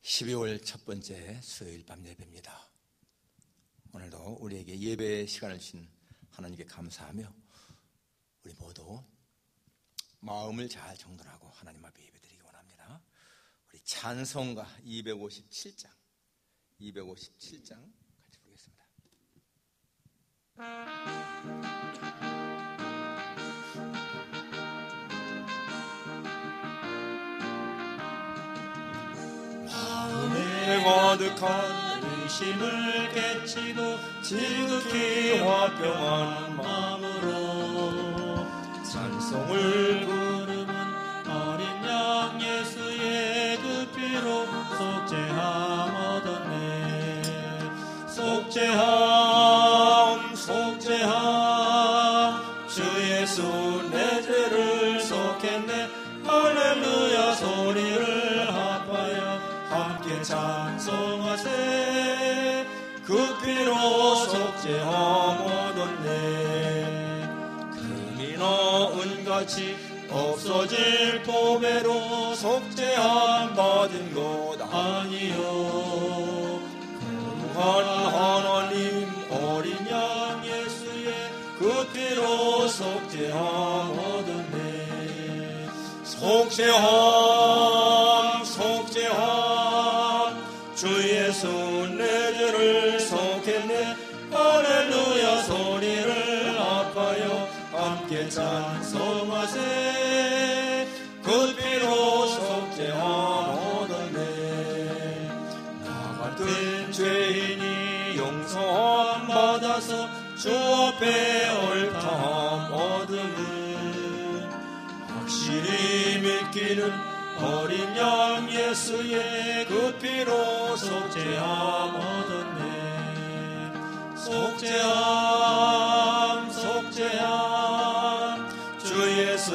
12월 첫 번째 수요일 밤 예배입니다. 오늘도 우리에게 예배의 시간을 주신 하나님께 감사하며 우리 모두 마음을 잘 정돈하고 하나님 앞에 예배드리기 원합니다. 우리 찬송가 257장 같이 부르겠습니다. 마음에 거듭한 의심을 깨치고 지극히 화평한 마음으로 찬송을 부르는 어린 양 예수의 그 피로 속죄함 얻었네. 속죄함 주 예수 내 죄를 속했네. 할렐루야 소리를 합하여 함께 찬송하세. 그 피로 속죄함 얻었네. 금이나 은같이 없어질 보배로 속죄함 받은 것 아니요. 거룩한 하나님 어린 양 예수의 그 피로 속죄함 얻었네. 속죄함 주 예수 내 죄를 속했네. 할렐루야 소리를 합하여 함께 찬송하세. 그 피로 속죄함 얻었네. 나 같은 죄인이 용서함 받아서 주 앞에 옳다함 얻음은 확실히 믿기는 어린 양 예수의 그 피로 속죄함 얻었네. 속죄함 주 예수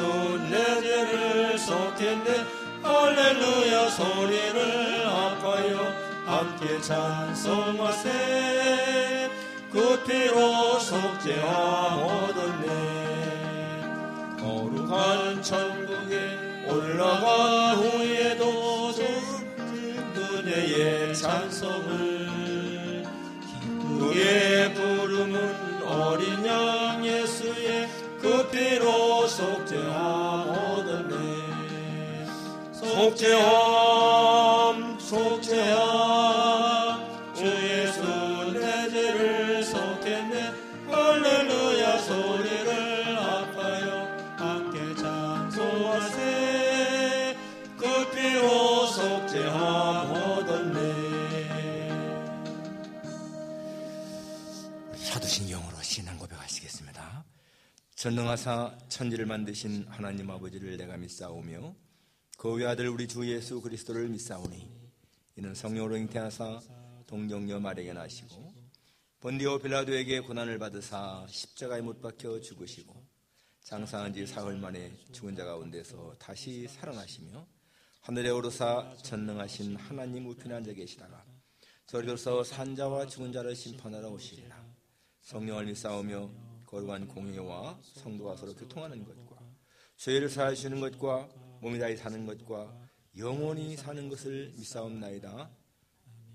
내 죄를 속했네. 할렐루야 소리를 합하여 함께 찬송하세. 그 피로 속죄함 얻었네. 거룩한 천국에 올라간 후에도 은혜의 찬송을 기쁘게 부르는 어린 양 예수의 그 피로 속죄함 얻었네. 속죄함 주 예수 내 죄를 속했네. 할렐루야 소리를 합하여 함께 찬송하세. 그 피로 속죄함 얻었네. 사도신경으로 신앙 고백하시겠습니다. 전능하사 천지를 만드신 하나님 아버지를 내가 믿사오며 그 외아들 우리 주 예수 그리스도를 믿사오니 이는 성령으로 잉태하사 동정녀 마리아에게 나시고 본디오 빌라도에게 고난을 받으사 십자가에 못 박혀 죽으시고 장사한 지 사흘 만에 죽은 자 가운데서 다시 살아나시며 하늘에 오르사 전능하신 하나님 우편에 앉아 계시다가 저리로서 산자와 죽은 자를 심판하러 오시리라. 성령을 믿사오며 거룩한 공회와 성도가 서로 교통하는 것과 죄를 사하여 주는 것과 몸이 다시 사는 것과 영원히 사는 것을 믿사옵나이다.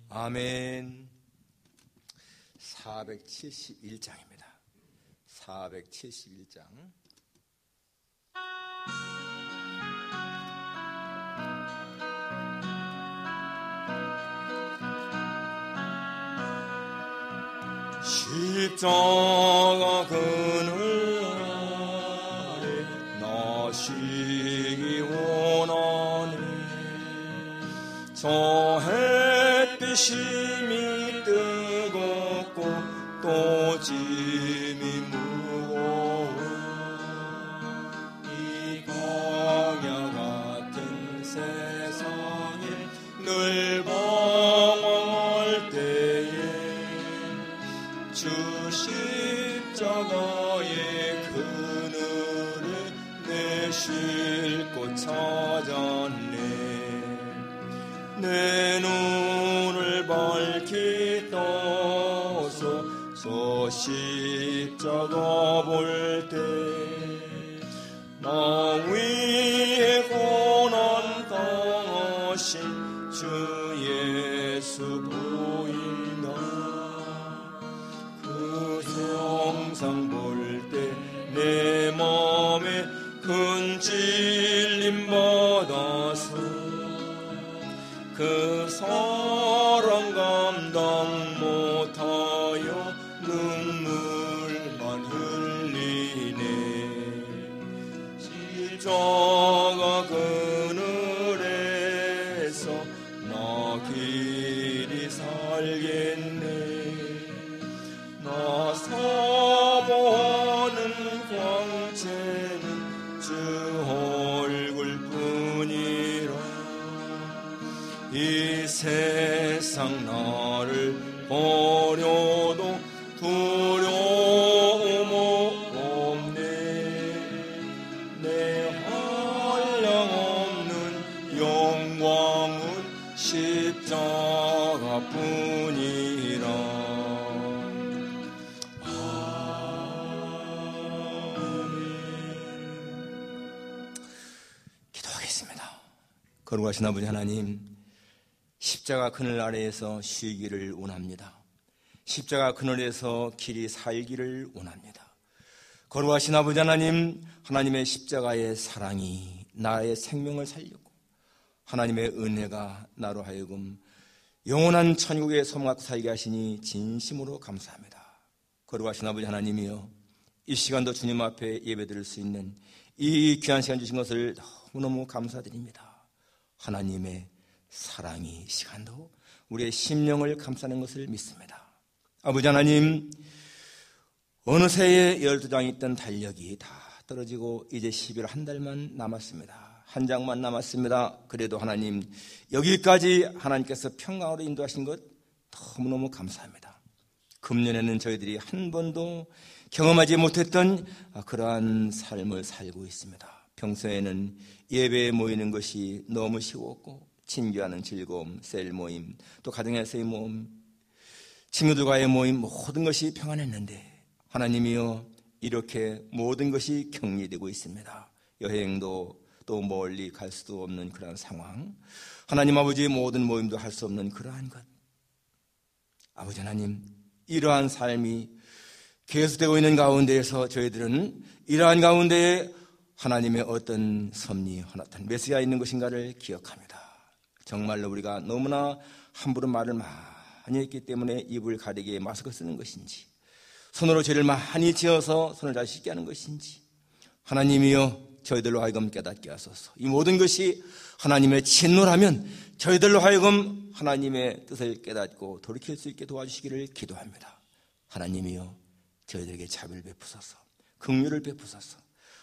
아멘. 471장입니다. 471장. 십자가 그늘 아래 나시기 원하네. 저 햇빛이 뜨겁고 또 짐이 무거워 이 광야 같은 세상에 늘 방황할 때에 주 십자가의 그늘에 내 쉴 곳 찾았네. 내 눈을 밝히 떠서 저 십자가 볼 때 나 위에 고난 당하신 주 큰 찔림 받아서 그 사랑 감당 못하여 눈물만 흘리네. 십자가 그늘에서 나 길이 살겠네. 나 사모하는 광채는 주 얼굴뿐이라. 이 세상 나를 버려도 두려움 없네. 내 한량없는 영광은 십자가뿐이라. 기도하겠습니다. 거룩하신 아버지 하나님, 십자가 그늘 아래에서 쉬기를 원합니다. 십자가 그늘에서 길이 살기를 원합니다. 거룩하신 아버지 하나님, 하나님의 십자가의 사랑이 나의 생명을 살렸고 하나님의 은혜가 나로 하여금 영원한 천국에 소망하고 살게 하시니 진심으로 감사합니다. 거룩하신 아버지 하나님이여, 이 시간도 주님 앞에 예배드릴 수 있는 이 귀한 시간 주신 것을 너무너무 감사드립니다. 하나님의 사랑이 이 시간도 우리의 심령을 감싸는 것을 믿습니다. 아버지 하나님, 어느새에 12장이 있던 달력이 다 떨어지고 이제 11월 한 달만 남았습니다. 한 장만 남았습니다. 그래도 하나님, 여기까지 하나님께서 평강으로 인도하신 것 너무너무 감사합니다. 금년에는 저희들이 한 번도 경험하지 못했던 그러한 삶을 살고 있습니다. 평소에는 예배에 모이는 것이 너무 쉬웠고 친교하는 즐거움, 셀 모임, 또 가정에서의 모임, 친구들과의 모임, 모든 것이 평안했는데 하나님이여, 이렇게 모든 것이 격리되고 있습니다. 여행도 또 멀리 갈 수도 없는 그러한 상황, 하나님 아버지의 모든 모임도 할 수 없는 그러한 것, 아버지 하나님, 이러한 삶이 계속되고 있는 가운데에서 저희들은 이러한 가운데에 하나님의 어떤 섭리, 어떤 메시지가 있는 것인가를 기억합니다. 정말로 우리가 너무나 함부로 말을 많이 했기 때문에 입을 가리게 마스크 쓰는 것인지, 손으로 죄를 많이 지어서 손을 잘 씻게 하는 것인지, 하나님이여, 저희들로 하여금 깨닫게 하소서. 이 모든 것이 하나님의 진노라면 저희들로 하여금 하나님의 뜻을 깨닫고 돌이킬 수 있게 도와주시기를 기도합니다. 하나님이여, 저희들에게 자비를 베푸소서, 긍휼을 베푸소서.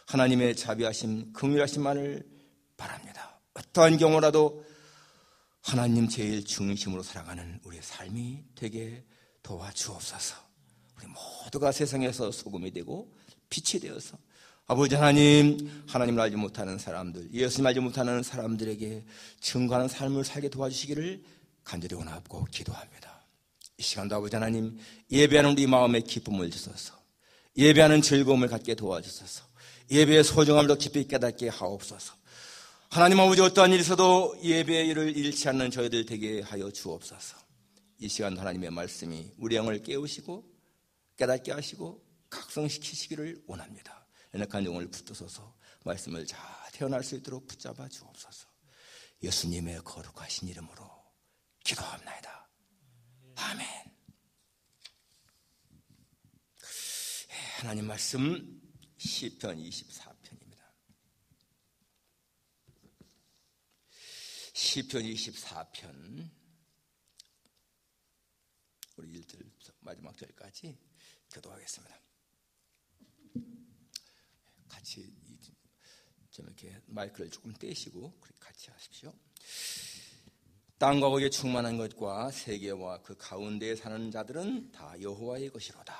하나님의 자비하심, 긍휼하심만을 바랍니다. 어떠한 경우라도 하나님 제일 중심으로 살아가는 우리의 삶이 되게 도와주옵소서. 우리 모두가 세상에서 소금이 되고 빛이 되어서 아버지 하나님, 하나님을 알지 못하는 사람들, 예수님 알지 못하는 사람들에게 증거하는 삶을 살게 도와주시기를 간절히 원하고 기도합니다. 이 시간도 아버지 하나님, 예배하는 우리 마음에 기쁨을 주소서, 예배하는 즐거움을 갖게 도와주소서, 예배의 소중함을 더 깊이 깨닫게 하옵소서. 하나님 아버지, 어떠한 일이 있어도 예배의 일을 잃지 않는 저희들 되게 하여 주옵소서. 이 시간 하나님의 말씀이 우리 영을 깨우시고 깨닫게 하시고 각성시키시기를 원합니다. 연약한 영을 붙드소서 말씀을 잘 태어날 수 있도록 붙잡아 주옵소서. 예수님의 거룩하신 이름으로 기도합나이다. 아멘. 하나님 말씀 시편 24편입니다. 시편 24편 우리 1절 마지막 절까지 기도하겠습니다. 같이 좀 이렇게 마이크를 조금 떼시고 같이 하십시오. 땅과 거기에 충만한 것과 세계와 그 가운데에 사는 자들은 다 여호와의 것이로다.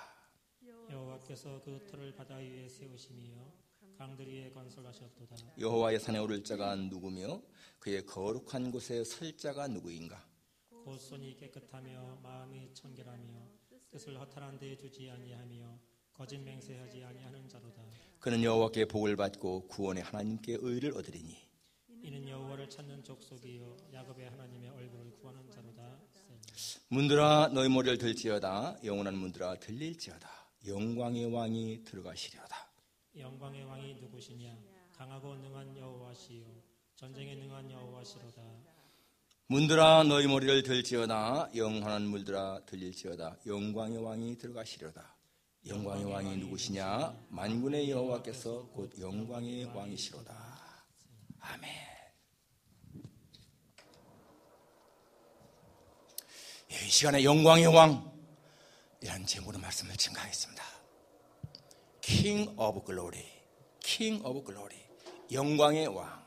여호와께서 그 틀을 바다 위에 세우시며 강들 위에 건설하셨도다. 여호와의 산에 오를 자가 누구며 그의 거룩한 곳에 설 자가 누구인가? 곧 손이 깨끗하며 마음이 청결하며 뜻을 허탄한 데에 두지 아니하며 거짓 맹세하지 아니하는 자로다. 그는 여호와께 복을 받고 구원의 하나님께 의를 얻으리니 이는 여호와를 찾는 족속이요 야곱의 하나님의 얼굴을 구하는 자로다. 문들아 너희 머리를 들지어다. 영원한 문들아 들릴지어다. 영광의 왕이 들어가시리로다. 영광의 왕이 누구시냐? 강하고 능한 여호와시요 전쟁에 능한 여호와시로다. 문들아 너희 머리를 들지어다. 영원한 물들아 들릴지어다. 영광의 왕이 들어가시려다. 영광의 왕이 누구시냐? 만군의 여호와께서 곧 영광의 왕이시로다. 아멘. 이 시간에 영광의 왕이라는 제목으로 말씀을 증가하겠습니다. King of Glory, King of Glory, 영광의 왕.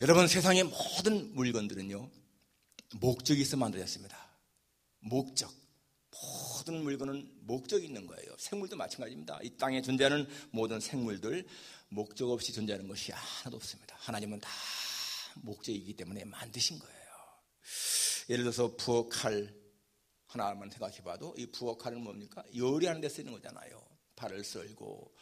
여러분, 세상의 모든 물건들은요 목적이 있어 만들어졌습니다. 목적. 모든 물건은 목적이 있는 거예요. 생물도 마찬가지입니다. 이 땅에 존재하는 모든 생물들 목적 없이 존재하는 것이 하나도 없습니다. 하나님은 다 목적이기 때문에 만드신 거예요. 예를 들어서 부엌 칼 하나만 생각해봐도 이 부엌 칼은 뭡니까? 요리하는 데 쓰는 거잖아요. 발을 썰고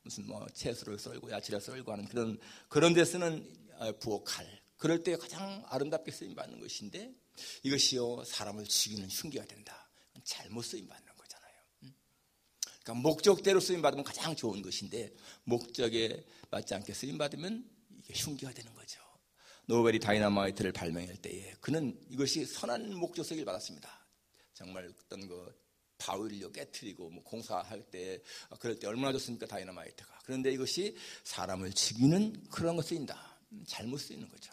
무슨 채소를 썰고 야채를 썰고 하는 그런 데 쓰는 부엌 칼. 그럴 때 가장 아름답게 쓰임 받는 것인데 이것이요 사람을 죽이는 흉기가 된다. 잘못 쓰임 받는 거잖아요. 그러니까 목적대로 쓰임 받으면 가장 좋은 것인데 목적에 맞지 않게 쓰임 받으면 이게 흉기가 되는 거죠. 노벨이 다이너마이트를 발명할 때에 그는 이것이 선한 목적성을 받았습니다. 정말 어떤 바위를 깨트리고 공사할 때 그럴 때 얼마나 좋습니까, 다이너마이트가. 그런데 이것이 사람을 죽이는 그런 거 쓰인다. 잘못 쓰이는 거죠.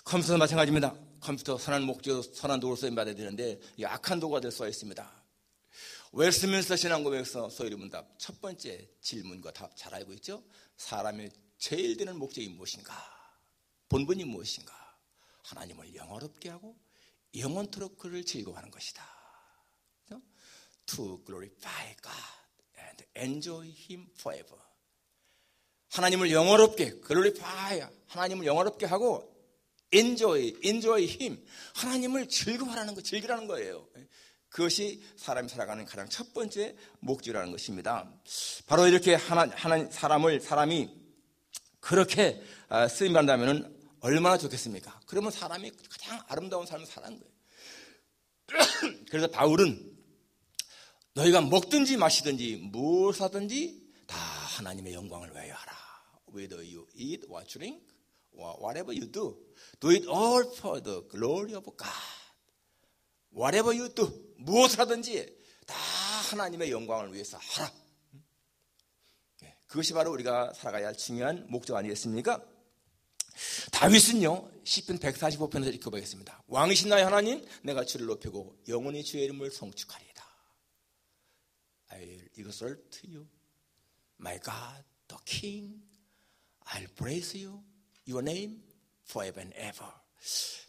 컴퓨터도 마찬가지입니다. 컴퓨터 선한 목적, 선한 도구로 쓰임받아야 되는데 악한 도구가 될 수가 있습니다. 웨스트민스터 신앙고백에서 소이르문답 첫 번째 질문과 답 잘 알고 있죠? 사람의 제일 되는 목적이 무엇인가? 본분이 무엇인가? 하나님을 영화롭게 하고 영원토록 그를 즐거워하는 것이다. To glorify God and enjoy Him forever. 하나님을 영화롭게, glorify, 하나님을 영화롭게 하고 enjoy Him, 하나님을 즐거워하는 거, 즐기라는 거예요. 그것이 사람이 살아가는 가장 첫 번째 목적이라는 것입니다. 바로 이렇게 사람이 그렇게 쓰임받는다면 얼마나 좋겠습니까? 그러면 사람이 가장 아름다운 삶을 사는 거예요. 그래서 바울은 너희가 먹든지 마시든지 무엇을 하든지 다 하나님의 영광을 위하여 하라. Whether you eat or drink or whatever you do, do it all for the glory of God. Whatever you do, 무엇을 하든지 다 하나님의 영광을 위해서 하라. 그것이 바로 우리가 살아가야 할 중요한 목적 아니겠습니까? 다윗은요 시편 145편에서 이렇게 고백했습니다. 왕이신 나의 하나님, 내가 주를 높이고 영원히 주의 이름을 성축하리이다. I will exalt you, my God, the King. I'll praise you, your name, forever and ever.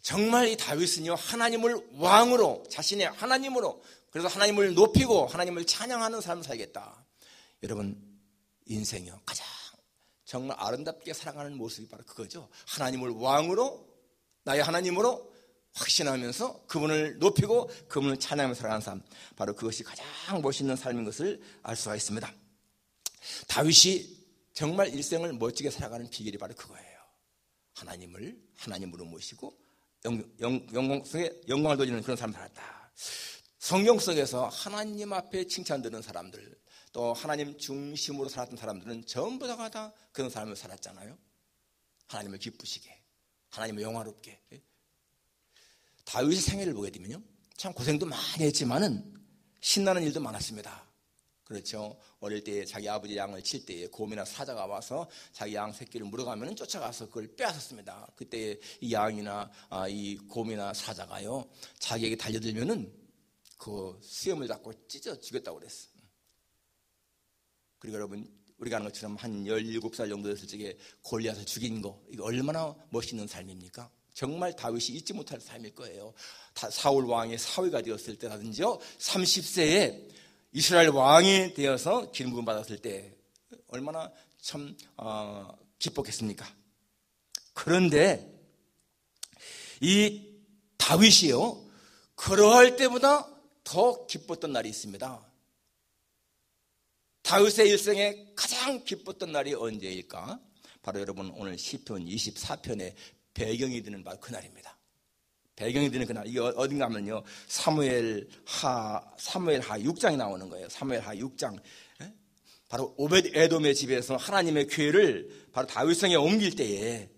정말 이 다윗은요 하나님을 왕으로, 자신의 하나님으로, 그래서 하나님을 높이고 하나님을 찬양하는 삶을 살겠다. 여러분, 인생이요 가장 정말 아름답게 살아가는 모습이 바로 그거죠. 하나님을 왕으로, 나의 하나님으로 확신하면서 그분을 높이고 그분을 찬양하면서 살아가는 삶, 바로 그것이 가장 멋있는 삶인 것을 알 수가 있습니다. 다윗이 정말 일생을 멋지게 살아가는 비결이 바로 그거예요. 하나님을 하나님으로 모시고 영광을 돌리는 그런 삶을 살았다. 성경 속에서 하나님 앞에 칭찬 듣는 사람들, 또 하나님 중심으로 살았던 사람들은 전부 다 그런 삶을 살았잖아요. 하나님을 기쁘시게, 하나님을 영화롭게. 다윗의 생애를 보게 되면요 참 고생도 많이 했지만은 신나는 일도 많았습니다. 그렇죠. 어릴 때 자기 아버지 양을 칠 때에 곰이나 사자가 와서 자기 양 새끼를 물어가면 쫓아가서 그걸 빼앗았습니다. 그때 이 양이나 이 곰이나 사자가요 자기에게 달려들면은 그 수염을 잡고 찢어 죽였다고 그랬어. 그리고 여러분, 우리가 아는 것처럼 한 17살 정도 됐을 적에 골리앗을 죽인 거, 이거 얼마나 멋있는 삶입니까? 정말 다윗이 잊지 못할 삶일 거예요. 사울 왕의 사위가 되었을 때라든지요 30세에 이스라엘 왕이 되어서 기름 부음 받았을 때 얼마나 참 기뻤겠습니까? 그런데 이 다윗이요 그러할 때보다 더 기뻤던 날이 있습니다. 다윗의 일생에 가장 기뻤던 날이 언제일까? 바로 여러분 오늘 시편 24편의 배경이 되는 바로 그날입니다. 배경이 되는 그날, 이게 어딘가 하면요 사무엘하 6장이 나오는 거예요. 사무엘하 6장. 바로 오벳 에돔의 집에서 하나님의 교회를 바로 다윗성에 옮길 때에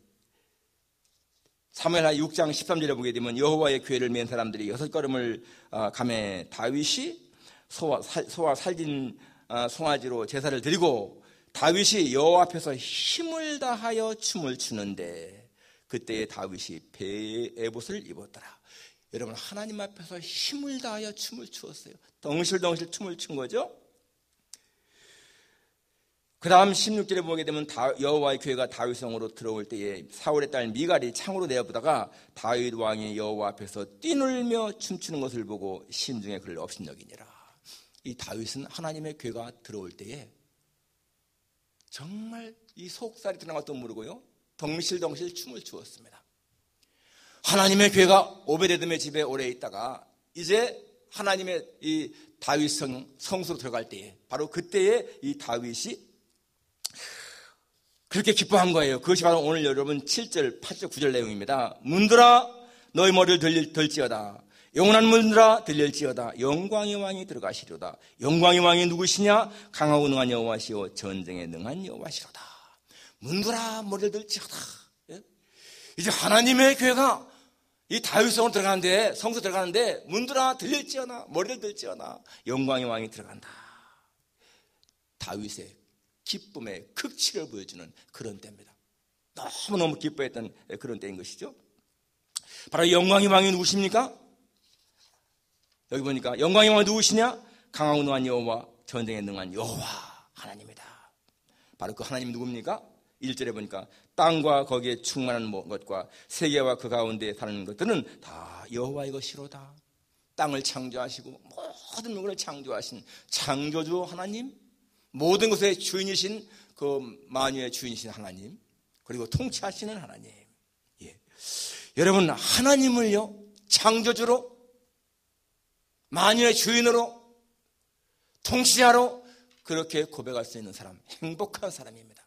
사무엘하 6장 13절에 보게 되면 여호와의 교회를 맨 사람들이 6걸음을 가매 다윗이 소와 살진 송아지로 제사를 드리고 다윗이 여호와 앞에서 힘을 다하여 춤을 추는데 그때에 다윗이 배의 에봇을 입었더라. 여러분, 하나님 앞에서 힘을 다하여 춤을 추었어요. 덩실덩실 춤을 춘 거죠. 그 다음 16절에 보게 되면 여호와의 교회가 다윗성으로 들어올 때에 사울의 딸 미갈이 창으로 내어보다가 다윗 왕이 여호와 앞에서 뛰놀며 춤추는 것을 보고 심중에 그를 업신여기니라. 이 다윗은 하나님의 교회가 들어올 때에 정말 이 속살이 드러난 것도 모르고요, 덩실덩실 춤을 추었습니다. 하나님의 교회가 오벳에돔의 집에 오래 있다가 이제 하나님의 이 다윗 성소로 들어갈 때에 바로 그때에 이 다윗이 그렇게 기뻐한 거예요. 그것이 바로 오늘 여러분 7절, 8절, 9절 내용입니다. 문들아 너희 머리를 들지어다. 영원한 문들아 들릴지어다. 영광의 왕이 들어가시리로다. 영광의 왕이 누구시냐? 강하고 능한 여호와시오 전쟁에 능한 여호와시로다. 문들아 머리를 들지어다. 이제 하나님의 교회가 이 다윗성으로 들어가는데, 성소 들어가는데 문들아 들릴지어다. 머리를 들지어다. 영광의 왕이 들어간다. 다윗의 기쁨의 극치를 보여주는 그런 때입니다. 너무너무 기뻐했던 그런 때인 것이죠. 바로 영광의 왕이 누구십니까? 여기 보니까 영광의 왕이 누구시냐? 강하고 능한 여호와, 전쟁에 능한 여호와 하나님이다. 바로 그 하나님이 누굽니까? 1절에 보니까 땅과 거기에 충만한 것과 세계와 그 가운데 사는 것들은 다 여호와의 것이로다. 땅을 창조하시고 모든 것을 창조하신 창조주 하나님, 모든 것의 주인이신 그 만유의 주인이신 하나님, 그리고 통치하시는 하나님. 예. 여러분, 하나님을요 창조주로, 만유의 주인으로, 통치자로 그렇게 고백할 수 있는 사람, 행복한 사람입니다.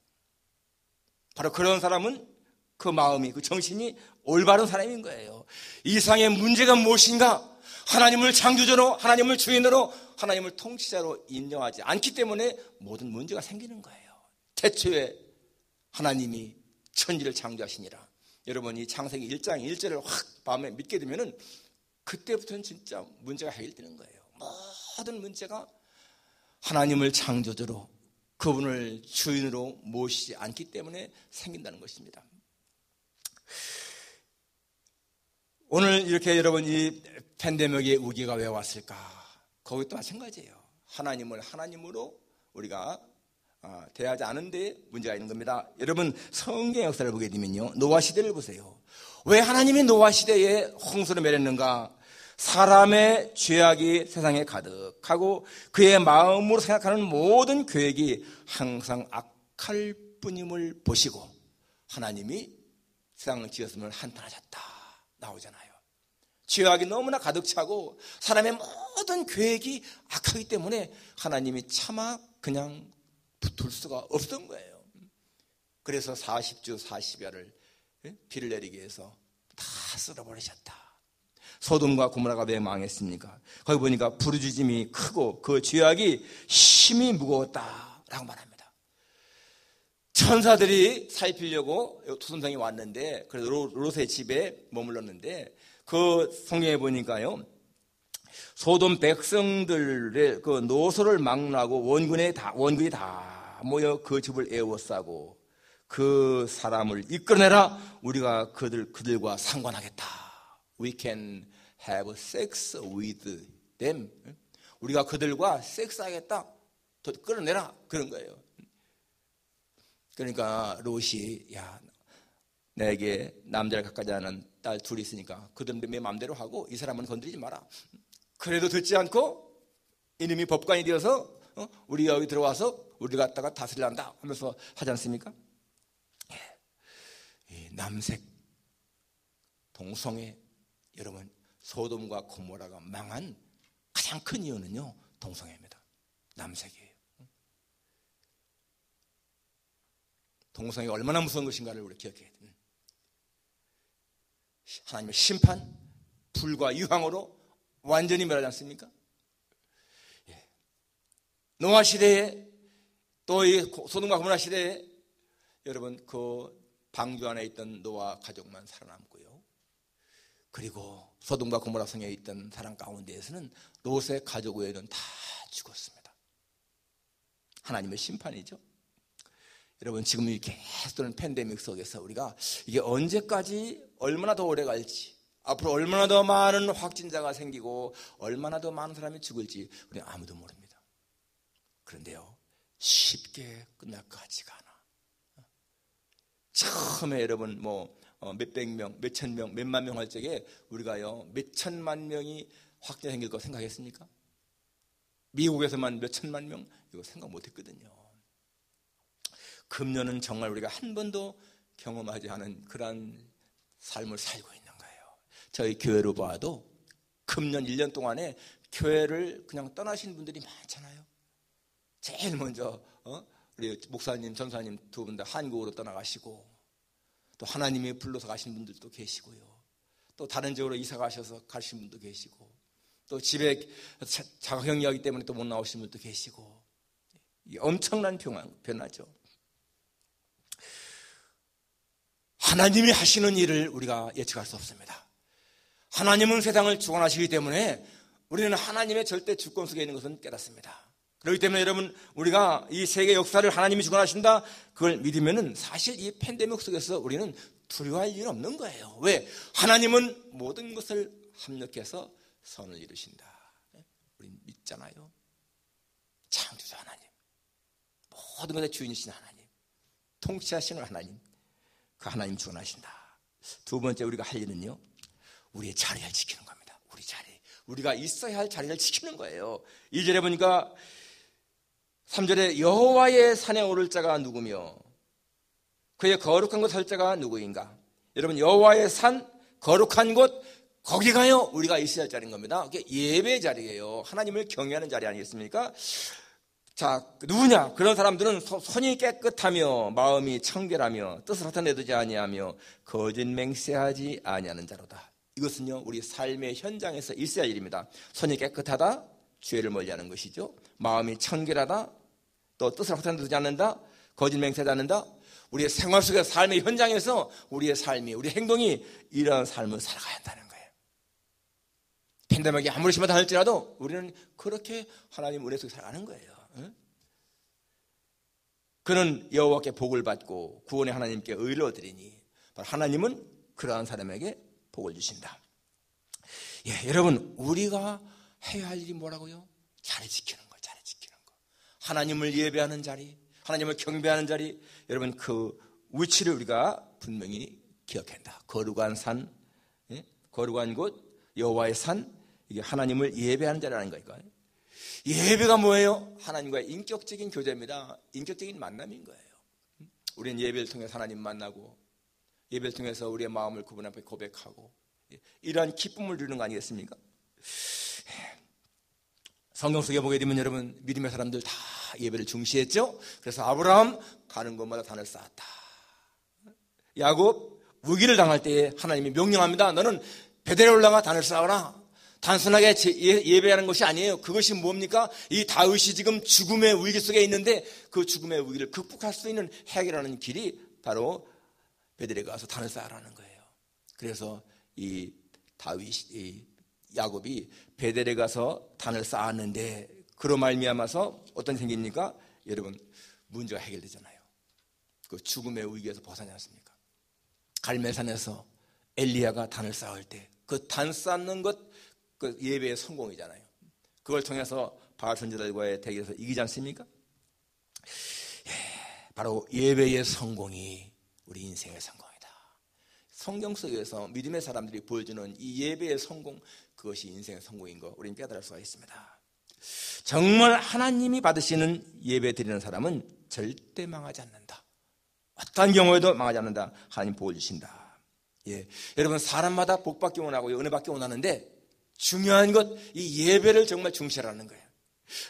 바로 그런 사람은 그 마음이, 그 정신이 올바른 사람인 거예요. 이 세상의 문제가 무엇인가? 하나님을 창조주로, 하나님을 주인으로, 하나님을 통치자로 인정하지 않기 때문에 모든 문제가 생기는 거예요. 태초에 하나님이 천지를 창조하시니라. 여러분, 이 창세기 1장 1절을 확 마음에 믿게 되면은 그때부터는 진짜 문제가 해결되는 거예요. 모든 문제가 하나님을 창조주로, 그분을 주인으로 모시지 않기 때문에 생긴다는 것입니다. 오늘 이렇게 여러분 이 팬데믹의 우기가 왜 왔을까? 거기도 마찬가지예요. 하나님을 하나님으로 우리가 대하지 않은 데 문제가 있는 겁니다. 여러분, 성경 역사를 보게 되면요, 노아 시대를 보세요. 왜 하나님이 노아 시대에 홍수를 내렸는가? 사람의 죄악이 세상에 가득하고 그의 마음으로 생각하는 모든 계획이 항상 악할 뿐임을 보시고 하나님이 세상을 지었음을 한탄하셨다 나오잖아요. 죄악이 너무나 가득 차고 사람의 모든 계획이 악하기 때문에 하나님이 차마 그냥 둘 수가 없던 거예요. 그래서 40주 40야를 비를 내리기 위해서 다 쓸어버리셨다. 소돔과 고모라가 왜 망했습니까? 거기 보니까 부르짖음이 크고 그 죄악이 심히 무거웠다라고 말합니다. 천사들이 살피려고 토섬성에 왔는데, 그래서 롯의 집에 머물렀는데, 그 성경에 보니까요, 소돔 백성들의 그 노소를 막론하고 원군이 다 모여 그 집을 에워싸고 그 사람을 이끌어내라. 우리가 그들과 상관하겠다. We can have sex with them. 우리가 그들과 섹스하겠다. 더 끌어내라. 그런 거예요. 그러니까 롯이, 야, 내게 남자를 갖가지 않은 딸 둘이 있으니까 그들은 내 마음대로 하고 이 사람은 건드리지 마라. 그래도 듣지 않고 이놈이 법관이 되어서 우리 여기 들어와서 우리 갖다가 다스리란다 하면서 하지 않습니까? 이 남색 동성애, 여러분, 소돔과 고모라가 망한 가장 큰 이유는요, 동성애입니다. 남색이에요. 동성애가 얼마나 무서운 것인가를 우리 기억해야 돼요. 하나님의 심판, 불과 유황으로 완전히 멸하지 않습니까? 예. 노아 시대에 또 이 소돔과 고모라 시대에 여러분 그 방주 안에 있던 노아 가족만 살아남고요. 그리고 소돔과 고모라 성에 있던 사람 가운데에서는 롯의 가족 외에는 다 죽었습니다. 하나님의 심판이죠. 여러분 지금 이 계속되는 팬데믹 속에서 우리가 이게 언제까지 얼마나 더 오래 갈지, 앞으로 얼마나 더 많은 확진자가 생기고 얼마나 더 많은 사람이 죽을지 우리 아무도 모릅니다. 그런데요, 쉽게 끝날 것 같지가 않아. 처음에 여러분 몇백 명, 몇천 명, 몇만 명 할 적에 우리가요 몇천만 명이 확진자 생길 거 생각했습니까? 미국에서만 몇천만 명 이거 생각 못했거든요. 금년은 정말 우리가 한 번도 경험하지 않은 그런 삶을 살고 있는 거예요. 저희 교회로 봐도 금년 1년 동안에 교회를 그냥 떠나신 분들이 많잖아요. 제일 먼저 우리 목사님, 전사님 두 분 다 한국으로 떠나가시고, 또 하나님이 불러서 가신 분들도 계시고요. 또 다른 지역으로 이사 가셔서 가신 분도 계시고, 또 집에 자가격리하기 때문에 또 못 나오신 분도 계시고, 엄청난 변화죠. 하나님이 하시는 일을 우리가 예측할 수 없습니다. 하나님은 세상을 주관하시기 때문에 우리는 하나님의 절대 주권 속에 있는 것은 깨닫습니다. 그렇기 때문에 여러분, 우리가 이 세계 역사를 하나님이 주관하신다, 그걸 믿으면은 사실 이 팬데믹 속에서 우리는 두려워할 일은 없는 거예요. 왜? 하나님은 모든 것을 합력해서 선을 이루신다. 우리는 믿잖아요. 창조자 하나님, 모든 것의 주인이신 하나님, 통치하시는 하나님, 그 하나님 주관하신다. 두 번째 우리가 할 일은요, 우리의 자리를 지키는 겁니다. 우리 자리, 우리가 있어야 할 자리를 지키는 거예요. 2절에 보니까 3절에 여호와의 산에 오를 자가 누구며 그의 거룩한 곳 설 자가 누구인가? 여러분, 여호와의 산, 거룩한 곳, 거기 가요 우리가 있어야 할 자리인 겁니다. 그게 예배 자리예요. 하나님을 경외하는 자리 아니겠습니까? 자, 누구냐? 그런 사람들은 손이 깨끗하며 마음이 청결하며 뜻을 헛되지 아니하며 거짓 맹세하지 아니하는 자로다. 이것은요, 우리 삶의 현장에서 있어야 할 일입니다. 손이 깨끗하다, 죄를 멀리하는 것이죠. 마음이 청결하다, 또 뜻을 헛되지 않는다, 거짓 맹세하지 않는다. 우리의 생활 속에서, 삶의 현장에서 우리의 삶이, 우리 행동이 이러한 삶을 살아가야 한다는 거예요. 팬데믹이 아무리 심하다 할지라도 우리는 그렇게 하나님 은혜 속에 살아가는 거예요. 그는 여호와께 복을 받고 구원의 하나님께 의를 얻으리니 하나님은 그러한 사람에게 복을 주신다. 예, 여러분, 우리가 해야 할 일이 뭐라고요? 자리 지키는 거, 자리 지키는 거. 하나님을 예배하는 자리, 하나님을 경배하는 자리, 여러분 그 위치를 우리가 분명히 기억해야 한다. 거룩한 산, 거룩한 곳, 여호와의 산, 이게 하나님을 예배하는 자리라는 거니까요. 예배가 뭐예요? 하나님과의 인격적인 교제입니다. 인격적인 만남인 거예요. 우리는 예배를 통해서 하나님 만나고, 예배를 통해서 우리의 마음을 그분 앞에 고백하고, 이러한 기쁨을 누리는 거 아니겠습니까? 성경 속에 보게 되면 여러분, 믿음의 사람들 다 예배를 중시했죠. 그래서 아브라함 가는 곳마다 단을 쌓았다. 야곱 위기를 당할 때에 하나님이 명령합니다. 너는 베델에 올라가 단을 쌓아라. 단순하게 예배하는 것이 아니에요. 그것이 뭡니까? 이 다윗이 지금 죽음의 위기 속에 있는데 그 죽음의 위기를 극복할 수 있는 해결하는 길이 바로 베델에 가서 단을 쌓으라는 거예요. 그래서 이 야곱이 베델에 가서 단을 쌓았는데, 그로 말미암아서 어떤 생깁니까? 여러분, 문제가 해결되잖아요. 그 죽음의 위기에서 벗어나지 않습니까? 갈멜산에서 엘리야가 단을 쌓을 때 그 단 쌓는 것, 그 예배의 성공이잖아요. 그걸 통해서 바알 선지자들과의 대결에서 이기지 않습니까? 바로 예배의 성공이 우리 인생의 성공이다. 성경 속에서 믿음의 사람들이 보여주는 이 예배의 성공, 그것이 인생의 성공인 거 우리는 깨달을 수가 있습니다. 정말 하나님이 받으시는 예배 드리는 사람은 절대 망하지 않는다. 어떤 경우에도 망하지 않는다. 하나님 복을 주신다. 예, 여러분, 사람마다 복 받기 원하고요, 은혜 받기 원하는데 중요한 것, 이 예배를 정말 중시하라는 거예요.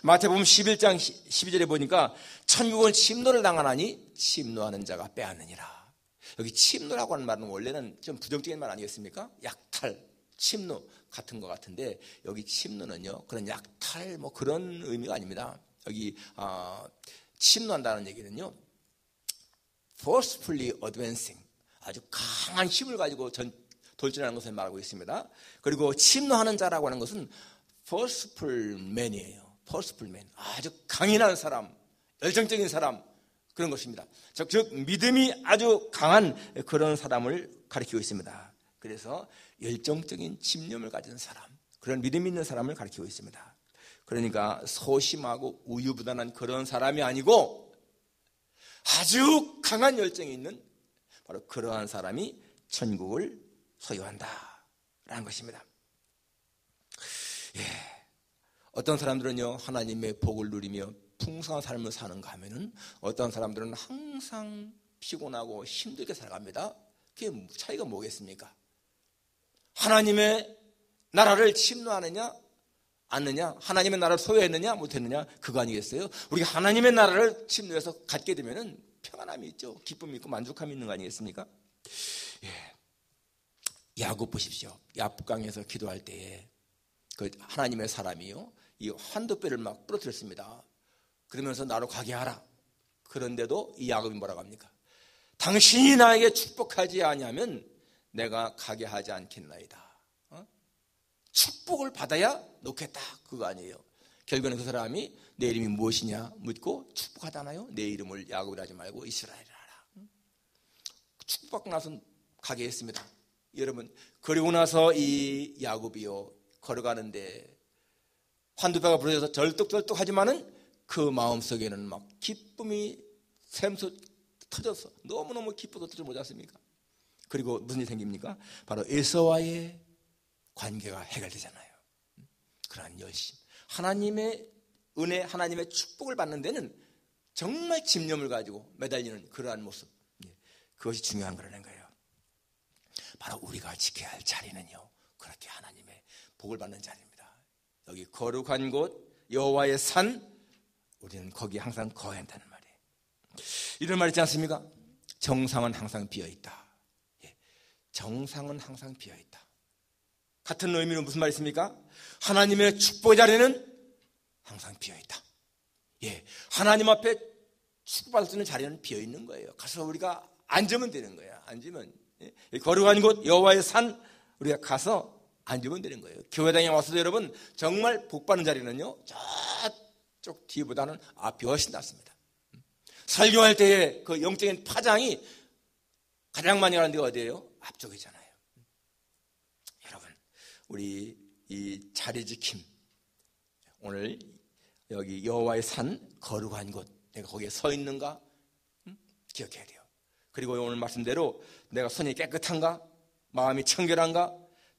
마태복음 11장 12절에 보니까 천국은 침노를 당하나니 침노하는 자가 빼앗느니라. 여기 침노라고 하는 말은 원래는 좀 부정적인 말 아니겠습니까? 약탈, 침노 같은 것 같은데, 여기 침노는요, 그런 약탈 그런 의미가 아닙니다. 여기 침노한다는 얘기는요, forcefully advancing, 아주 강한 힘을 가지고 돌진하는 것을 말하고 있습니다. 그리고 침노하는 자라고 하는 것은 forceful man이에요. forceful man, 아주 강인한 사람, 열정적인 사람, 그런 것입니다. 즉 믿음이 아주 강한 그런 사람을 가리키고 있습니다. 그래서 열정적인 집념을 가진 사람, 그런 믿음 있는 사람을 가리키고 있습니다. 그러니까 소심하고 우유부단한 그런 사람이 아니고 아주 강한 열정이 있는 바로 그러한 사람이 천국을 소유한다라는 것입니다. 어떤 사람들은요, 하나님의 복을 누리며 풍성한 삶을 사는가 하면은 어떤 사람들은 항상 피곤하고 힘들게 살아갑니다. 그게 차이가 뭐겠습니까? 하나님의 나라를 침노하느냐 않느냐, 하나님의 나라를 소유했느냐 못했느냐, 그거 아니겠어요? 우리가 하나님의 나라를 침노해서 갖게 되면은 평안함이 있죠. 기쁨이 있고 만족함이 있는 거 아니겠습니까? 야곱 보십시오. 야복강에서 기도할 때에 그 하나님의 사람이요, 이 환도뼈를 막 부러뜨렸습니다. 그러면서 나로 가게 하라. 그런데도 이 야곱이 뭐라고 합니까? 당신이 나에게 축복하지 아니하면 내가 가게 하지 않겠나이다. 축복을 받아야 놓겠다, 그거 아니에요. 결국에는 그 사람이 내 이름이 무엇이냐 묻고 축복하잖아요. 내 이름을 야곱이라 하지 말고 이스라엘이라 하라. 축복받고 나서 가게 했습니다. 여러분, 그리고 나서 이 야곱이요, 걸어가는데 환두뼈가 부러져서 절뚝절뚝하지만은 그 마음속에는 막 기쁨이 샘솟 터져서 너무너무 기뻐서 터져 보지 않습니까? 그리고 무슨 일이 생깁니까? 바로 에서와의 관계가 해결되잖아요. 그러한 열심, 하나님의 은혜, 하나님의 축복을 받는 데는 정말 집념을 가지고 매달리는 그러한 모습, 그것이 중요한 거라는 거예요. 바로 우리가 지켜야 할 자리는요, 그렇게 하나님의 복을 받는 자리입니다. 여기 거룩한 곳 여호와의 산, 우리는 거기 항상 거해야 한다는 말이에요. 이런 말 있지 않습니까? 정상은 항상 비어있다. 정상은 항상 비어있다. 같은 의미로 무슨 말이 있습니까? 하나님의 축복의 자리는 항상 비어있다. 하나님 앞에 축복받을 수 있는 자리는 비어있는 거예요. 가서 우리가 앉으면 되는 거예요. 앉으면, 거룩한 곳 여호와의 산, 우리가 가서 앉으면 되는 거예요. 교회당에 와서도 여러분, 정말 복받는 자리는요, 저쪽 뒤보다는 앞이 훨씬 낫습니다. 설교할 때의 그 영적인 파장이 가장 많이 가는 데가 어디예요? 앞쪽이잖아요. 여러분, 우리 이 자리 지킴, 오늘 여기 여호와의 산, 거룩한 곳, 내가 거기에 서 있는가 기억해야 돼요. 그리고 오늘 말씀대로 내가 손이 깨끗한가, 마음이 청결한가,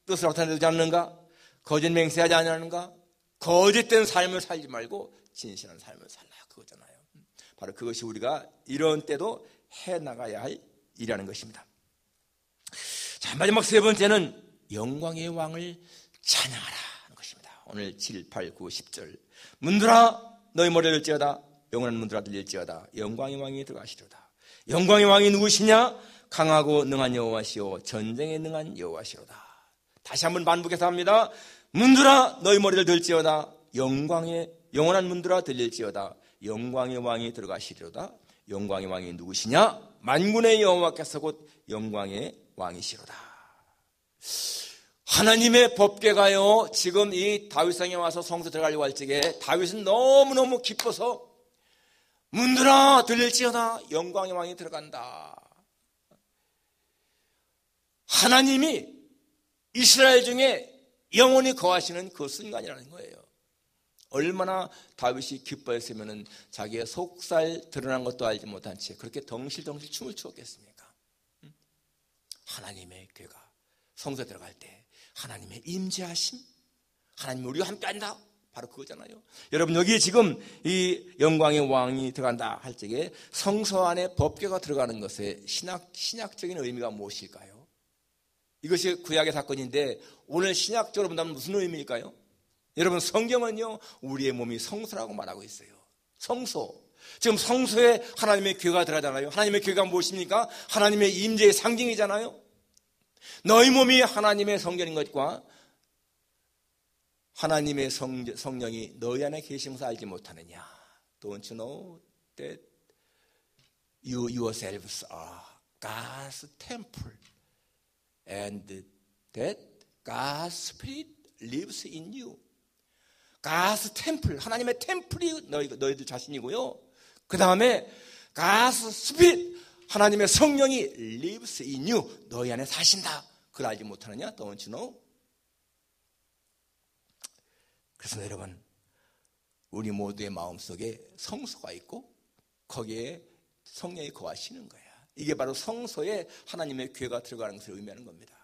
뜻을 허탄되지 않는가, 거짓 맹세하지 않는가, 거짓된 삶을 살지 말고 진실한 삶을 살라, 그거잖아요. 바로 그것이 우리가 이런 때도 해나가야 할 일이라는 것입니다. 자, 마지막 세 번째는 영광의 왕을 찬양하라는 것입니다. 오늘 7, 8, 9, 10절. 문들아 너희 머리를 들지어다, 영원한 문들아 들릴지어다, 영광의 왕이 들어가시리로다. 영광의 왕이 누구시냐? 강하고 능한 여호와시오, 전쟁에 능한 여호와시로다. 다시 한번 반복해서 합니다. 문들아 너희 머리를 들지어다, 영원한 문들아 들릴지어다, 영광의 왕이 들어가시리로다. 영광의 왕이 누구시냐? 만군의 여호와께서 곧 영광의 왕이시로다. 하나님의 법궤가요, 지금 이 다윗성에 와서 성소 들어가려고 할 적에 다윗은 너무너무 기뻐서 문들아 들릴지어다, 영광의 왕이 들어간다. 하나님이 이스라엘 중에 영원히 거하시는 그 순간이라는 거예요. 얼마나 다윗이 기뻐했으면 자기의 속살 드러난 것도 알지 못한 채 그렇게 덩실덩실 춤을 추었겠습니까? 하나님의 궤가 성소에 들어갈 때 하나님의 임재하심, 하나님이 우리와 함께 한다, 바로 그거잖아요. 여러분, 여기에 지금 이 영광의 왕이 들어간다 할 적에 성소 안에 법궤가 들어가는 것의 신약적인 의미가 무엇일까요? 이것이 구약의 사건인데 오늘 신약적으로 본다면 무슨 의미일까요? 여러분, 성경은요, 우리의 몸이 성소라고 말하고 있어요. 성소. 지금 성소에 하나님의 궤가 들어가잖아요. 하나님의 궤가 무엇입니까? 하나님의 임재의 상징이잖아요. 너희 몸이 하나님의 성전인 것과 하나님의 성령이 너희 안에 계시면서 알지 못하느냐. Don't you know that you yourselves are God's temple and that God's Spirit lives in you. God's temple, 하나님의 템플이 너희들 자신이고요. 그 다음에 God's Spirit, 하나님의 성령이 lives in you, 너희 안에 사신다. 그걸 알지 못하느냐? Don't you know? 그래서 여러분, 우리 모두의 마음속에 성소가 있고 거기에 성령이 거하시는 거야. 이게 바로 성소에 하나님의 교회가 들어가는 것을 의미하는 겁니다.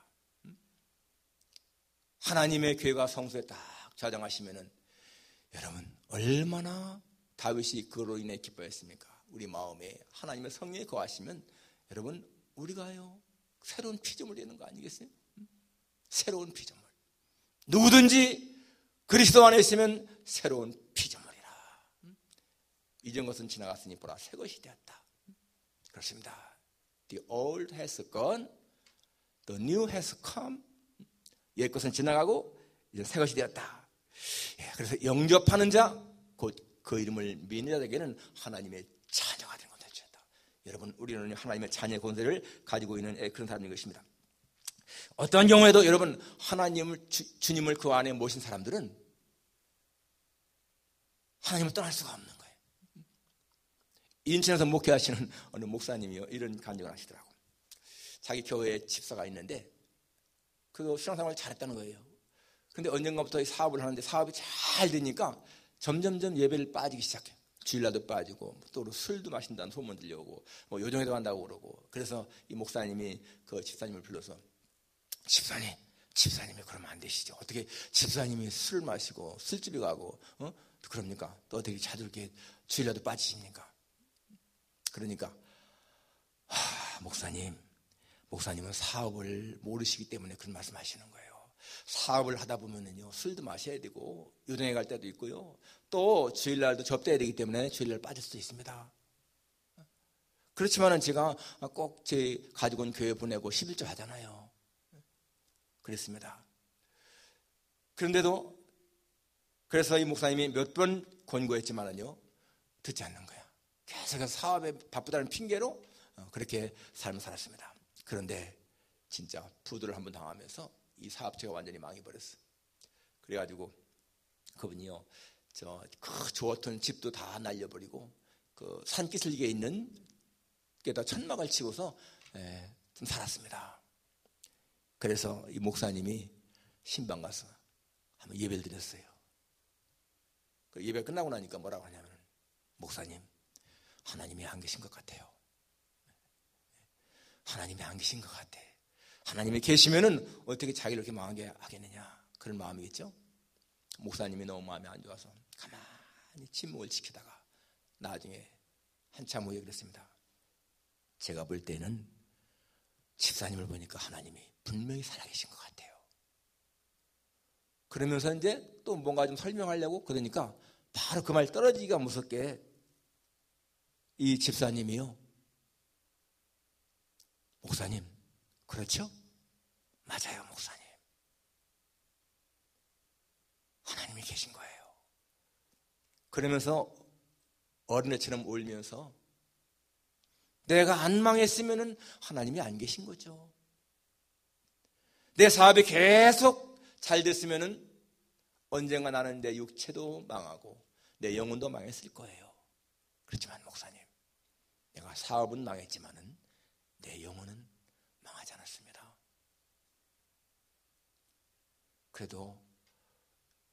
하나님의 교회가 성소에 딱 저장하시면은 여러분 얼마나 다윗이 그로 인해 기뻐했습니까? 우리 마음에 하나님의 성령이 거하시면 여러분 우리가요 새로운 피조물이 되는 거 아니겠어요? 새로운 피조물. 누구든지 그리스도 안에 있으면 새로운 피조물이라. 이전 것은 지나갔으니 보라 새 것이 되었다. 그렇습니다. The old has gone, the new has come. 옛 것은 지나가고 이제 새 것이 되었다. 그래서 영접하는 자, 곧 그 이름을 믿는 자에게는 하나님의 자녀가 되는 것을 주었다. 여러분, 우리는 하나님의 자녀의 권세를 가지고 있는 그런 사람인 것입니다. 어떠한 경우에도 여러분 하나님을 주님을 그 안에 모신 사람들은 하나님을 떠날 수가 없는 거예요. 인천에서 목회하시는 어느 목사님이요 이런 간증을 하시더라고. 자기 교회에 집사가 있는데 그 신앙생활을 잘했다는 거예요. 근데 언젠가부터 사업을 하는데 사업이 잘 되니까 점점점 예배를 빠지기 시작해요. 주일날도 빠지고 또 술도 마신다는 소문 들려오고 뭐 요정회도 간다고 그러고. 그래서 이 목사님이 그 집사님을 불러서 집사님이 그러면 안 되시죠. 어떻게 집사님이 술을 마시고 술집에 가고 그럽니까? 또 어떻게 자주 이렇게 주일날도 빠지십니까? 그러니까 목사님은 사업을 모르시기 때문에 그런 말씀하시는 거예요. 사업을 하다 보면은요 술도 마셔야 되고 요정회 갈 때도 있고요. 또 주일날도 접대해야 되기 때문에 주일날 빠질 수도 있습니다. 그렇지만은 제가 꼭 제 가지고 온 교회 보내고 11조 하잖아요. 그랬습니다. 그런데도 그래서 이 목사님이 몇 번 권고했지만은요 듣지 않는 거야. 계속해서 사업에 바쁘다는 핑계로 그렇게 삶을 살았습니다. 그런데 진짜 부도를 한번 당하면서 이 사업체가 완전히 망해버렸어. 그래가지고 그분이요 그 좋았던 집도 다 날려버리고 그 산기슭에 있는 게다 천막을 치고서 좀 살았습니다. 그래서 이 목사님이 신방 가서 한번 예배를 드렸어요. 그 예배 끝나고 나니까 뭐라고 하냐면 목사님 하나님이 안 계신 것 같아요. 하나님이 안 계신 것 같아. 하나님이 계시면은 어떻게 자기를 이렇게 망하게 하겠느냐 그런 마음이겠죠. 목사님이 너무 마음이 안 좋아서 가만히 침묵을 지키다가 나중에 한참 후에 그랬습니다. 제가 볼 때는 집사님을 보니까 하나님이 분명히 살아계신 것 같아요. 그러면서 이제 또 뭔가 좀 설명하려고 그러니까 바로 그 말 떨어지기가 무섭게 이 집사님이요 목사님 그렇죠? 맞아요 목사님. 하나님이 계신 거예요. 그러면서 어린애처럼 울면서 내가 안 망했으면 하나님이 안 계신 거죠. 내 사업이 계속 잘 됐으면 언젠가 나는 내 육체도 망하고 내 영혼도 망했을 거예요. 그렇지만 목사님 내가 사업은 망했지만은 내 영혼은 망하지 않았습니다. 그래도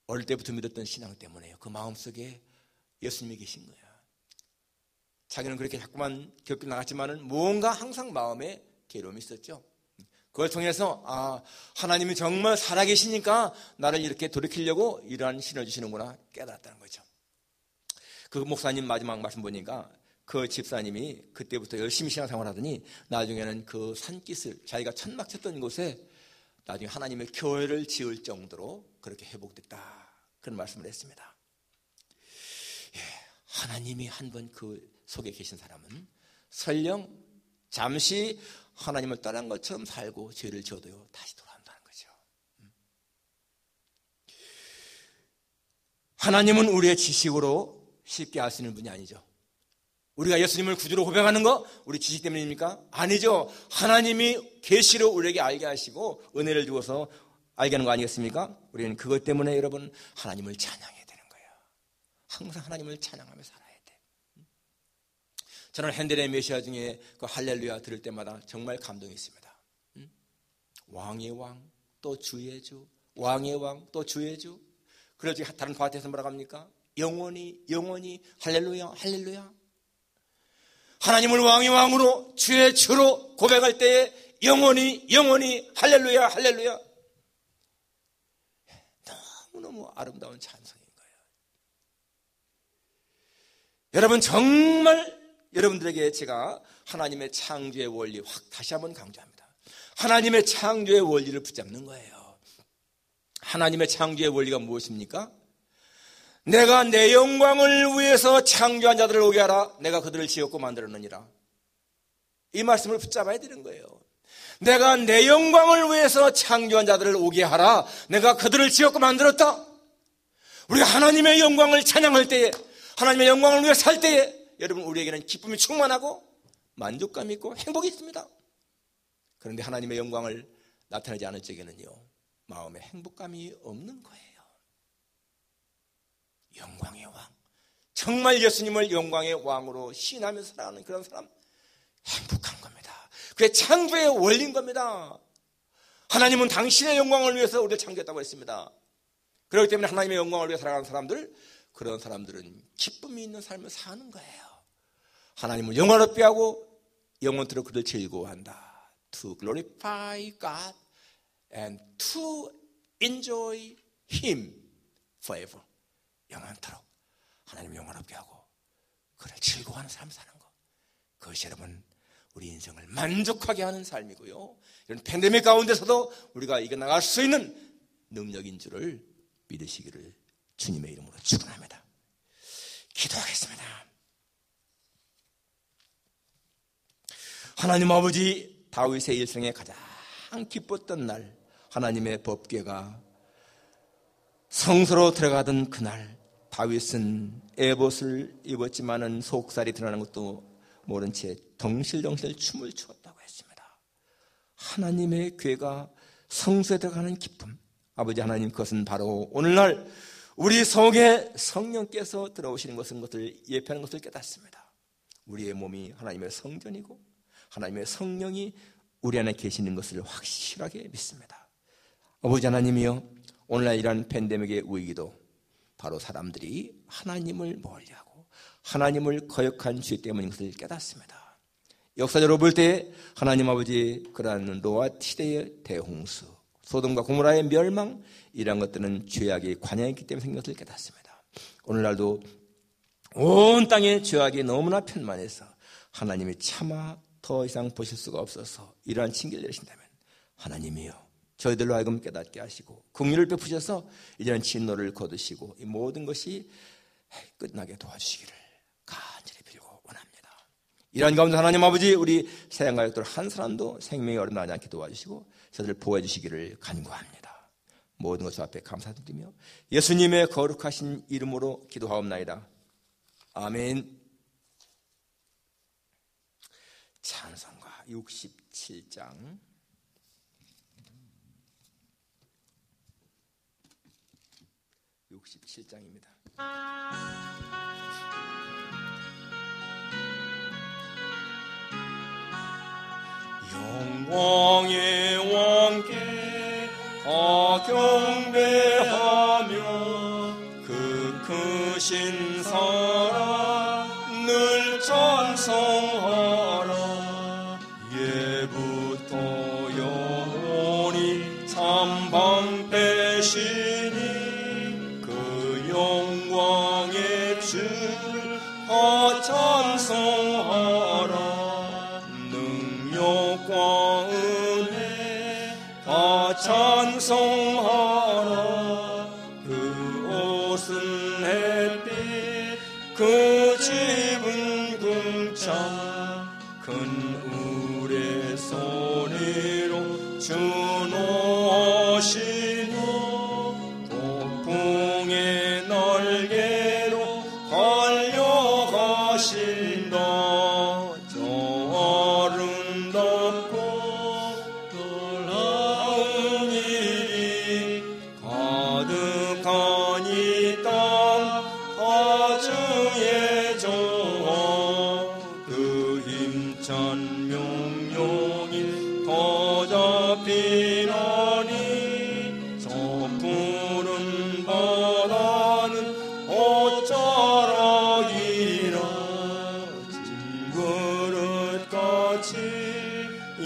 어릴 때부터 믿었던 신앙 때문에요. 그 마음속에 예수님이 계신 거야. 자기는 그렇게 자꾸만 겪고 나갔지만은 뭔가 항상 마음에 괴로움이 있었죠. 그걸 통해서 하나님이 정말 살아계시니까 나를 이렇게 돌이키려고 이러한 신을 주시는구나 깨달았다는 거죠. 그 목사님 마지막 말씀 보니까 그 집사님이 그때부터 열심히 신앙생활하더니 나중에는 그 산기슭 자기가 천막 쳤던 곳에 나중에 하나님의 교회를 지을 정도로 그렇게 회복됐다 그런 말씀을 했습니다. 하나님이 한 번 그 속에 계신 사람은 설령 잠시 하나님을 떠난 것처럼 살고 죄를 지어도요 다시 돌아온다는 거죠. 하나님은 우리의 지식으로 쉽게 알 수 있는 분이 아니죠. 우리가 예수님을 구주로 고백하는 거 우리 지식 때문입니까? 아니죠. 하나님이 계시로 우리에게 알게 하시고 은혜를 주어서 알게 하는 거 아니겠습니까? 우리는 그것 때문에 여러분 하나님을 찬양해야 되는 거예요. 항상 하나님을 찬양하며 살아야 돼. 저는 핸델의 메시아 중에 그 할렐루야 들을 때마다 정말 감동이 있습니다. 왕의 왕 또 주의 주, 왕의 왕 또 주의 주. 그러지 다른 파트에서 뭐라고 합니까? 영원히 영원히 할렐루야 할렐루야. 하나님을 왕의 왕으로 주의 주로 고백할 때에 영원히 영원히 할렐루야 할렐루야. 너무너무 아름다운 찬송인 거예요. 여러분 정말 여러분들에게 제가 하나님의 창조의 원리 확 다시 한번 강조합니다. 하나님의 창조의 원리를 붙잡는 거예요. 하나님의 창조의 원리가 무엇입니까? 내가 내 영광을 위해서 창조한 자들을 오게 하라. 내가 그들을 지었고 만들었느니라. 이 말씀을 붙잡아야 되는 거예요. 내가 내 영광을 위해서 창조한 자들을 오게 하라. 내가 그들을 지었고 만들었다. 우리가 하나님의 영광을 찬양할 때에, 하나님의 영광을 위해 살 때에 여러분 우리에게는 기쁨이 충만하고 만족감이 있고 행복이 있습니다. 그런데 하나님의 영광을 나타내지 않을 적에는요, 마음에 행복감이 없는 거예요. 영광의 왕, 정말 예수님을 영광의 왕으로 시인하면서 살아가는 그런 사람 행복한 겁니다. 그게 창조의 원리인 겁니다. 하나님은 당신의 영광을 위해서 우리를 창조했다고 했습니다. 그렇기 때문에 하나님의 영광을 위해 살아가는 사람들, 그런 사람들은 기쁨이 있는 삶을 사는 거예요. 하나님을 영원롭게 하고 영원토록 그를 즐거워한다. To glorify God and to enjoy Him forever. 영원토록 하나님을 영원롭게 하고 그를 즐거워하는 삶을 사는 것, 그것이 여러분 우리 인생을 만족하게 하는 삶이고요, 이런 팬데믹 가운데서도 우리가 이겨나갈 수 있는 능력인 줄을 믿으시기를 주님의 이름으로 축원합니다. 기도하겠습니다. 하나님 아버지, 다윗의 일생에 가장 기뻤던 날, 하나님의 법궤가 성소로 들어가던 그날, 다윗은 에봇을 입었지만은 속살이 드러나는 것도 모른 채 덩실덩실 춤을 추었다고 했습니다. 하나님의 궤가 성소에 들어가는 기쁨, 아버지 하나님, 그것은 바로 오늘날 우리 성에 성령께서 들어오시는 것을 예표하는 것을 깨닫습니다. 우리의 몸이 하나님의 성전이고 하나님의 성령이 우리 안에 계시는 것을 확실하게 믿습니다. 아버지 하나님이여, 오늘날 이러한 팬데믹의 위기도 바로 사람들이 하나님을 멀리하고 하나님을 거역한 죄 때문인 것을 깨닫습니다. 역사적으로 볼 때 하나님 아버지, 그러한 노아 시대의 대홍수, 소돔과 고모라의 멸망, 이러한 것들은 죄악의 관여했기 때문에 생긴 것을 깨닫습니다. 오늘날도 온 땅의 죄악이 너무나 편만해서 하나님이 차마 더 이상 보실 수가 없어서 이러한 징계를 내리신다면, 하나님이여, 저희들로 하여금 깨닫게 하시고 긍휼을 베푸셔서 이제는 진노를 거두시고 이 모든 것이 끝나게 도와주시기를 간절히 빌고 원합니다. 이러한 가운데 하나님 아버지, 우리 세상가족들 한 사람도 생명이 어긋나지 않게 도와주시고 저들을 보호해 주시기를 간구합니다. 모든 것을 앞에 감사드리며 예수님의 거룩하신 이름으로 기도하옵나이다. 아멘. 찬송가 67장 67장입니다. 영광의 왕께 다 경배하며 그 크신 사랑 늘 찬송하라. 예부터 영원히 삼방패시니 그 영광의 주를 다 찬송하라. 능력과 은혜 다 찬송하라. 그 옷은 햇빛, 그 집은 궁창, 큰 우레 소리로 주노하시며 폭풍의 날개로 달려가신다. 천명령이 더 잡히나니 저 푸른 바다는 어쩌라기라 질그릇같이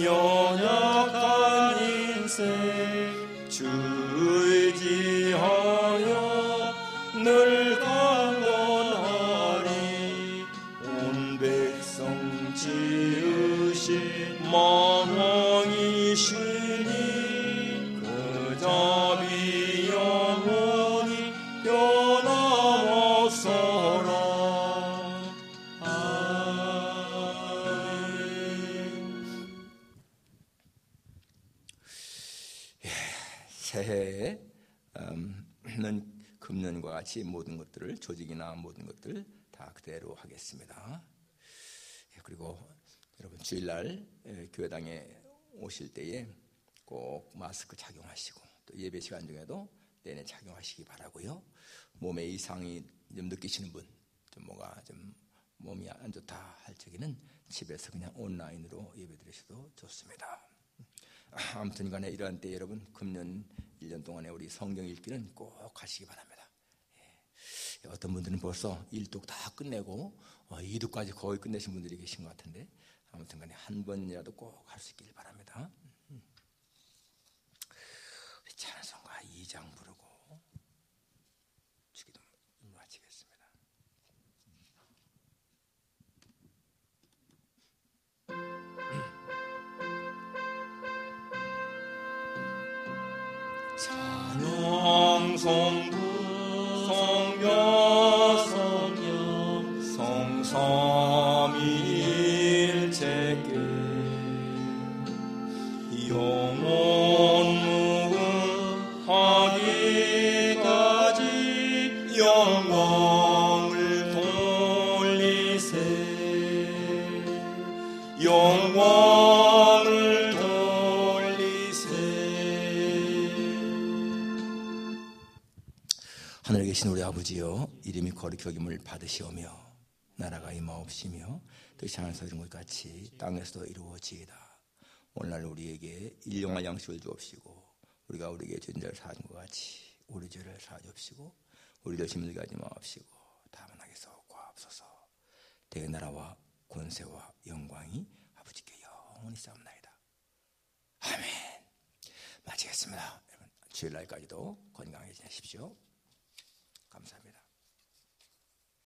연약한 인생 주의 지하여 늘 강건하리 온 백성 지으신 만왕이시니 그 자비 영원히 변함없어라. 새해는 금년과 같이 모든 것들을 조직이나 모든 것들 다 그대로 하겠습니다. 그리고 여러분 주일날 교회당에 오실 때에 꼭 마스크 착용하시고 또 예배 시간 중에도 내내 착용하시기 바라고요. 몸에 이상이 좀 느끼시는 분, 좀 뭐가 좀 몸이 안 좋다 할 적에는 집에서 그냥 온라인으로 예배 드리셔도 좋습니다. 아무튼 간에 이러한 때 여러분 금년 1년 동안에 우리 성경 읽기는 꼭 하시기 바랍니다. 어떤 분들은 벌써 1독 다 끝내고 2독까지 거의 끝내신 분들이 계신 것 같은데 아무튼 간에 한 번이라도 꼭 할 수 있길 바랍니다. 우리 찬송가 2장 부르고 주기도 마치겠습니다. 찬양 성부 성야 성령 성삼위일체께 영원 무궁하기까지 영광을 돌리세 영광을 돌리세. 하늘에 계신 우리 아버지여 이름이 거룩히 여김을 받으시오며 나라가 임하옵시며 뜻이 하늘에서 이룬 것 같이 땅에서도 이루어지이다. 오늘날 우리에게 일용할 양식을 주옵시고 우리가 우리에게 죄진 자를 사하는 것 같이 우리 죄를 사하옵시고 우리를 힘들게 하지 마옵시고 다만 하게 사옵소서. 대개 나라와 권세와 영광이 아버지께 영원히 싸움나이다. 아멘. 마치겠습니다. 여러분 주일날까지도 건강히 지내십시오. 감사합니다.